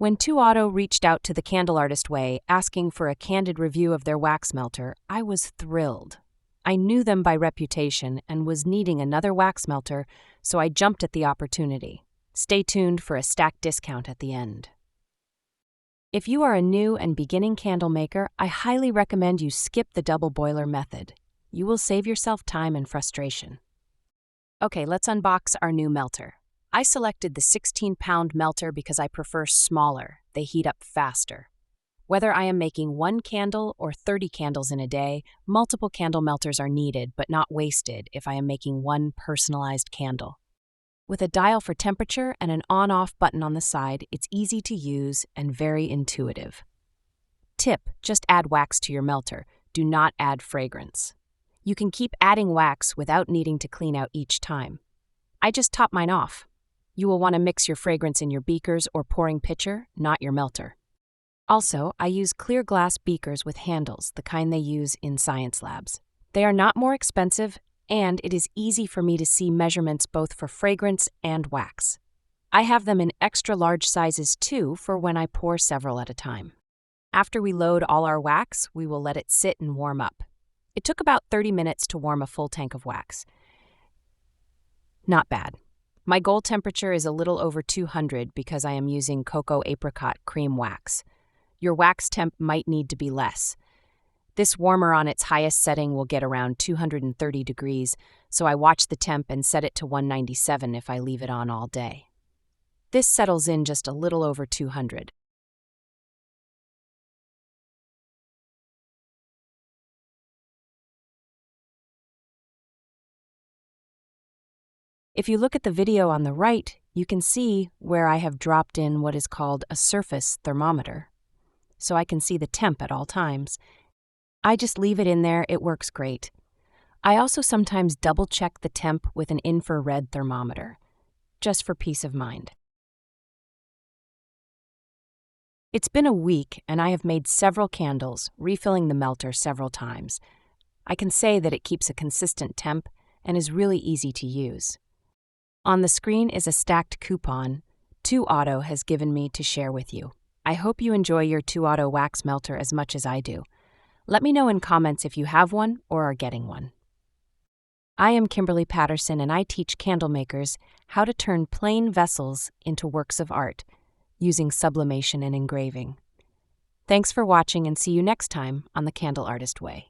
When ToAuto reached out to the Candle Artist Way asking for a candid review of their wax melter, I was thrilled. I knew them by reputation and was needing another wax melter, so I jumped at the opportunity. Stay tuned for a stacked discount at the end. If you are a new and beginning candle maker, I highly recommend you skip the double boiler method. You will save yourself time and frustration. Okay, let's unbox our new melter. I selected the 16-pound melter because I prefer smaller. They heat up faster. Whether I am making 1 candle or 30 candles in a day, multiple candle melters are needed but not wasted if I am making one personalized candle. With a dial for temperature and an on-off button on the side, it's easy to use and very intuitive. Tip: just add wax to your melter. Do not add fragrance. You can keep adding wax without needing to clean out each time. I just top mine off. You will want to mix your fragrance in your beakers or pouring pitcher, not your melter. Also, I use clear glass beakers with handles, the kind they use in science labs. They are not more expensive, and it is easy for me to see measurements both for fragrance and wax. I have them in extra large sizes too for when I pour several at a time. After we load all our wax, we will let it sit and warm up. It took about 30 minutes to warm a full tank of wax. Not bad. My goal temperature is a little over 200 because I am using cocoa apricot cream wax. Your wax temp might need to be less. This warmer on its highest setting will get around 230 degrees, so I watch the temp and set it to 197 if I leave it on all day. This settles in just a little over 200. If you look at the video on the right, you can see where I have dropped in what is called a surface thermometer, so I can see the temp at all times. I just leave it in there, it works great. I also sometimes double-check the temp with an infrared thermometer, just for peace of mind. It's been a week and I have made several candles, refilling the melter several times. I can say that it keeps a consistent temp and is really easy to use. On the screen is a stacked coupon ToAuto has given me to share with you. I hope you enjoy your ToAuto wax melter as much as I do. Let me know in comments if you have one or are getting one. I am Kimberly Patterson and I teach candle makers how to turn plain vessels into works of art using sublimation and engraving. Thanks for watching and see you next time on the Candle Artist Way.